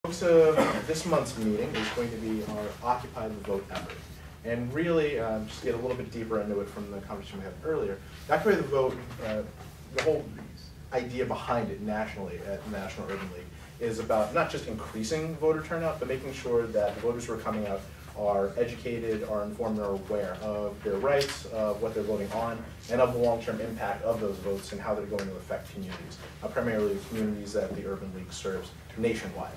So this month's meeting is going to be our Occupy the Vote effort. And really, just to get a little bit deeper into it from the conversation we had earlier, the Occupy the Vote, the whole idea behind it nationally at the National Urban League is about not just increasing voter turnout, but making sure that the voters who are coming out are educated, are informed, and are aware of their rights, of what they're voting on, and of the long-term impact of those votes and how they're going to affect communities, primarily the communities that the Urban League serves nationwide.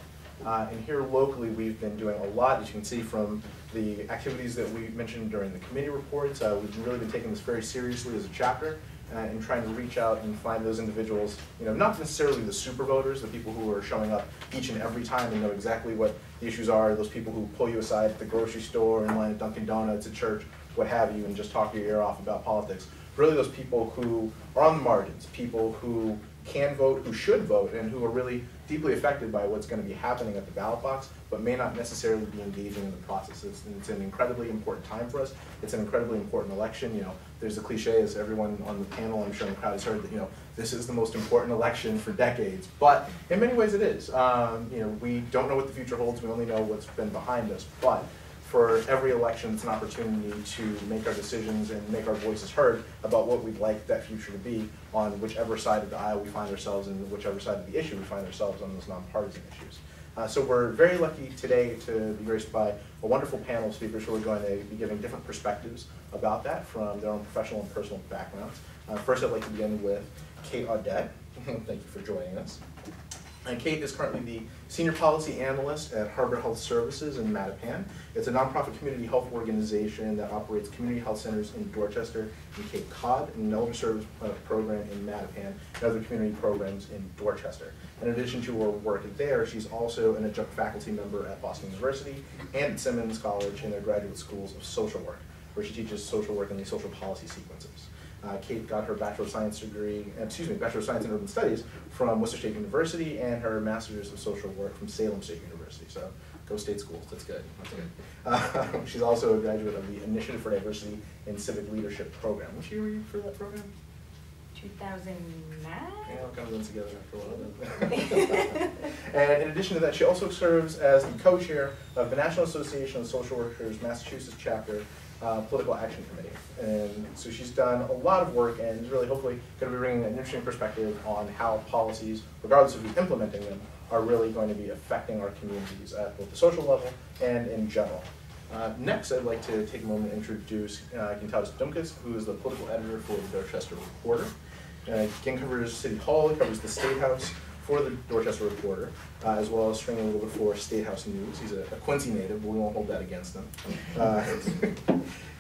And here locally, we've been doing a lot, as you can see from the activities that we mentioned during the committee reports. We've really been taking this very seriously as a chapter and trying to reach out and find those individuals, not necessarily the super voters, the people who are showing up each and every time and know exactly what the issues are, those people who pull you aside at the grocery store, in line at Dunkin' Donuts, at church, what have you, and just talk your ear off about politics. Really those people who are on the margins, people who can vote, who should vote, and who are really deeply affected by what's going to be happening at the ballot box, but may not necessarily be engaging in the process. It's an incredibly important time for us. It's an incredibly important election. There's a cliche, as everyone on the panel, I'm sure in the crowd has heard, that this is the most important election for decades. But in many ways it is. We don't know what the future holds. We only know what's been behind us. But for every election, it's an opportunity to make our decisions and make our voices heard about what we'd like that future to be on whichever side of the aisle we find ourselves and whichever side of the issue we find ourselves on those nonpartisan issues. So we're very lucky today to be graced by a wonderful panel of speakers who are going to be giving different perspectives about that from their own professional and personal backgrounds. First, I'd like to begin with Kate Audette. Thank you for joining us. And Kate is currently the Senior Policy Analyst at Harbor Health Services in Mattapan. It's a nonprofit community health organization that operates community health centers in Dorchester and Cape Cod, and an elder service program in Mattapan, and other community programs in Dorchester. In addition to her work there, she's also an adjunct faculty member at Boston University and at Semon College in their graduate schools of social work, where she teaches social work in the social policy sequences. Kate got her Bachelor of Science degree, Bachelor of Science in Urban Studies from Worcester State University and her Master's of Social Work from Salem State University. So go state schools, that's good. That's good. She's also a graduate of the Initiative for Diversity in Civic Leadership program. Which year were you for that program? 2009? Yeah, it kind of went together after a while. And in addition to that, she also serves as the co-chair of the National Association of Social Workers Massachusetts chapter Political Action Committee. And so she's done a lot of work and is really hopefully going to be bringing an interesting perspective on how policies, regardless of who's implementing them, are really going to be affecting our communities at both the social level and in general. Next, I'd like to take a moment to introduce Gintadas Dumkus, who is the political editor for the Dorchester Reporter. Gin covers City Hall, covers the State House for the Dorchester Reporter, as well as stringing a little bit for State House News. He's a Quincy native, but we won't hold that against him.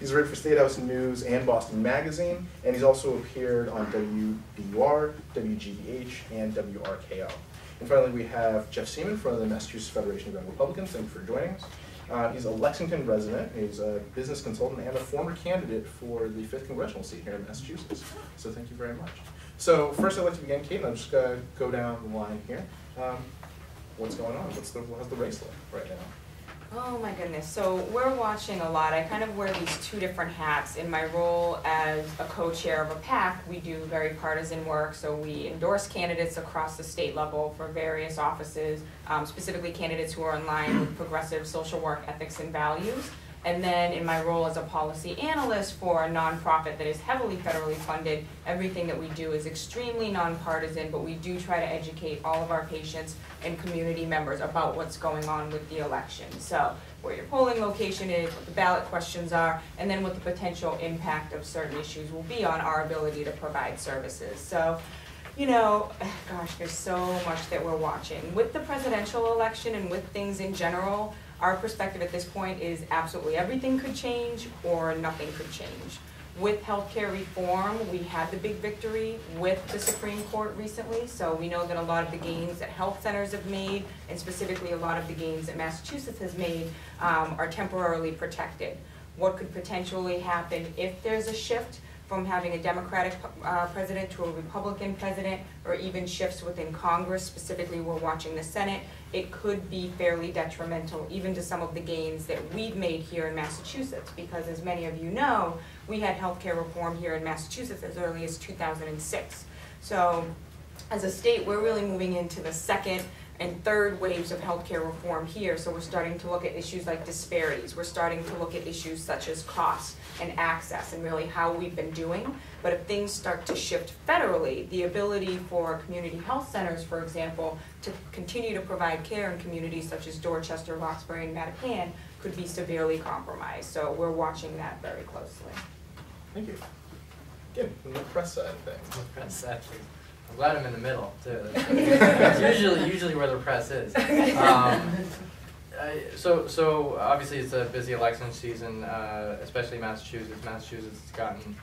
He's written for State House News and Boston Magazine, and he's also appeared on WBUR, WGBH, and WRKO. And finally, we have Jeff Semon from the Massachusetts Federation of Young Republicans. Thank you for joining us. He's a Lexington resident, he's a business consultant, and a former candidate for the 5th Congressional seat here in Massachusetts. So thank you very much. So first I'd like to begin, Kate, and I'm just going to go down the line here. What's going on? How's the race look right now? Oh my goodness, so we're watching a lot. I kind of wear these two different hats. In my role as a co-chair of a PAC, we do very partisan work, so we endorse candidates across the state level for various offices, specifically candidates who are in line with progressive social work ethics and values. And then in my role as a policy analyst for a nonprofit that is heavily federally funded, everything that we do is extremely nonpartisan, but we do try to educate all of our patients and community members about what's going on with the election. So where your polling location is, what the ballot questions are, and then what the potential impact of certain issues will be on our ability to provide services. So, gosh, there's so much that we're watching. With the presidential election and with things in general, our perspective at this point is absolutely everything could change or nothing could change. With healthcare reform, we had the big victory with the Supreme Court recently, so we know that a lot of the gains that health centers have made, and specifically a lot of the gains that Massachusetts has made, are temporarily protected. What could potentially happen if there's a shift from having a Democratic president to a Republican president, or even shifts within Congress, specifically we're watching the Senate, it could be fairly detrimental even to some of the gains that we've made here in Massachusetts, because as many of you know, we had healthcare reform here in Massachusetts as early as 2006. So as a state, we're really moving into the second and third waves of healthcare reform here. So we're starting to look at issues like disparities. We're starting to look at issues such as cost and access and really how we've been doing. But if things start to shift federally, the ability for community health centers, for example, to continue to provide care in communities such as Dorchester, Roxbury, and Mattapan could be severely compromised. So we're watching that very closely. Thank you. Again, from the press side of things. The press, actually. I'm glad I'm in the middle, too. It's usually where the press is. So obviously it's a busy election season, especially Massachusetts. Massachusetts has gotten,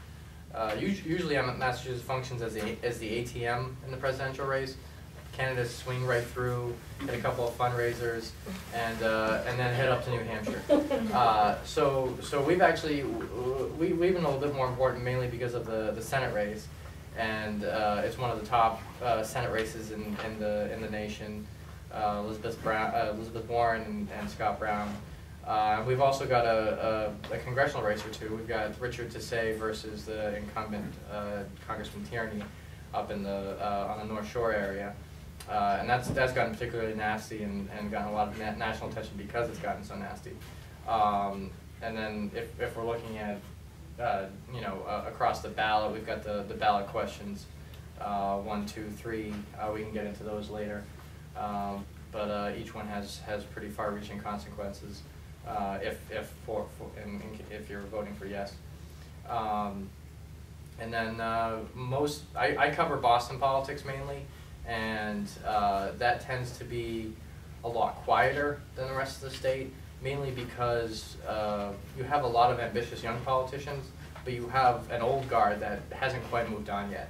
usually Massachusetts functions as the ATM in the presidential race. Candidates swing right through, hit a couple of fundraisers, and then head up to New Hampshire. So we've actually, we've been a little bit more important mainly because of the Senate race. And it's one of the top Senate races in the nation. Elizabeth Warren and Scott Brown. We've also got a congressional race or two. We've got Richard Tassay versus the incumbent Congressman Tierney up in on the North Shore area, and that's gotten particularly nasty and gotten a lot of national attention because it's gotten so nasty. And then if we're looking at across the ballot, we've got the ballot questions, 1, 2, 3. We can get into those later, but each one has pretty far-reaching consequences if you're voting for yes. And then I cover Boston politics mainly, and that tends to be a lot quieter than the rest of the state. Mainly because you have a lot of ambitious young politicians, but you have an old guard that hasn't quite moved on yet.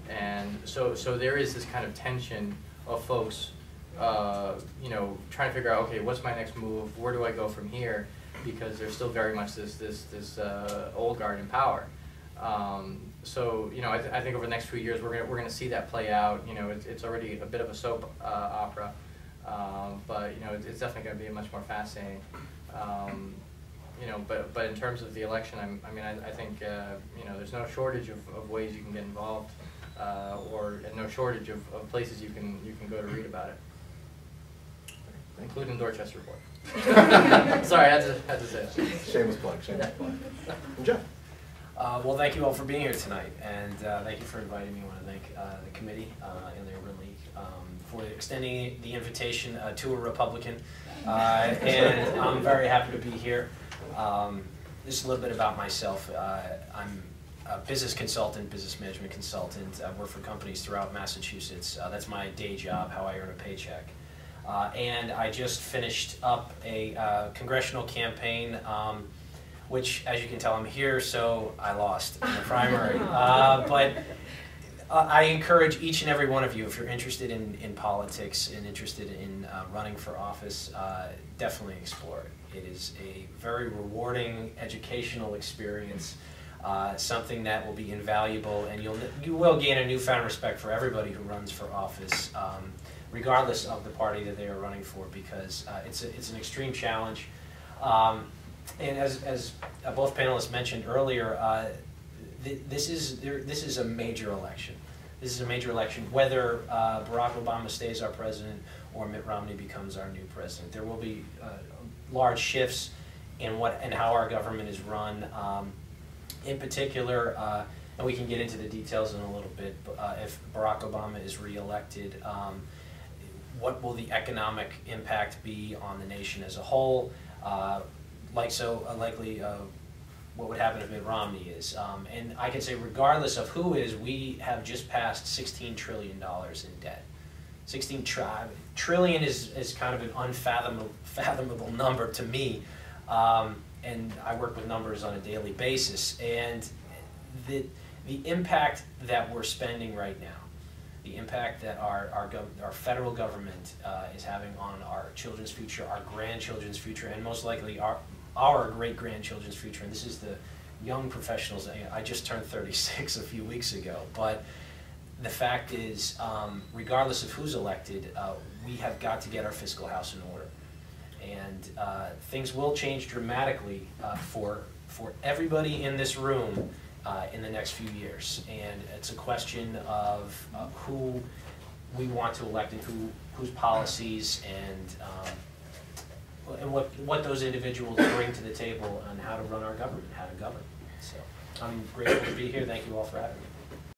And so there is this kind of tension of folks, trying to figure out, okay, what's my next move? Where do I go from here? Because there's still very much this old guard in power. I think over the next few years we're gonna see that play out. It's already a bit of a soap opera. But it's definitely going to be much more fascinating. But in terms of the election, I think there's no shortage of ways you can get involved, and no shortage of places you can go to read about it, including Dorchester Report. Sorry, I had to say that. Shameless plug. And Jeff. Well, thank you all for being here tonight, and thank you for inviting me. I want to thank the committee and the Urban League for extending the invitation to a Republican, and I'm very happy to be here. Just a little bit about myself. I'm a business consultant, business management consultant. I work for companies throughout Massachusetts. That's my day job, how I earn a paycheck. And I just finished up a congressional campaign, which, as you can tell, I'm here, so I lost in the primary. But I encourage each and every one of you, if you're interested in politics and interested in running for office, definitely explore it. It is a very rewarding educational experience, something that will be invaluable, and you will gain a newfound respect for everybody who runs for office, regardless of the party that they are running for, because it's an extreme challenge. And as both panelists mentioned earlier, this is a major election. This is a major election, whether Barack Obama stays our president or Mitt Romney becomes our new president. There will be large shifts in how our government is run. In particular, and we can get into the details in a little bit, but if Barack Obama is reelected, what will the economic impact be on the nation as a whole? Likely what would happen if Mitt Romney is. And I can say regardless of who is, we have just passed $16 trillion in debt. 16 trillion is kind of an unfathomable number to me. And I work with numbers on a daily basis. And the impact that we're spending right now, the impact that our federal government is having on our children's future, our grandchildren's future, and most likely our great-grandchildren's future, and this is the young professionals. I just turned 36 a few weeks ago, but the fact is, regardless of who's elected, we have got to get our fiscal house in order. And things will change dramatically for everybody in this room in the next few years. And it's a question of who we want to elect and who whose policies and what those individuals bring to the table on how to run our government, how to govern. So I'm grateful to be here. Thank you all for having me.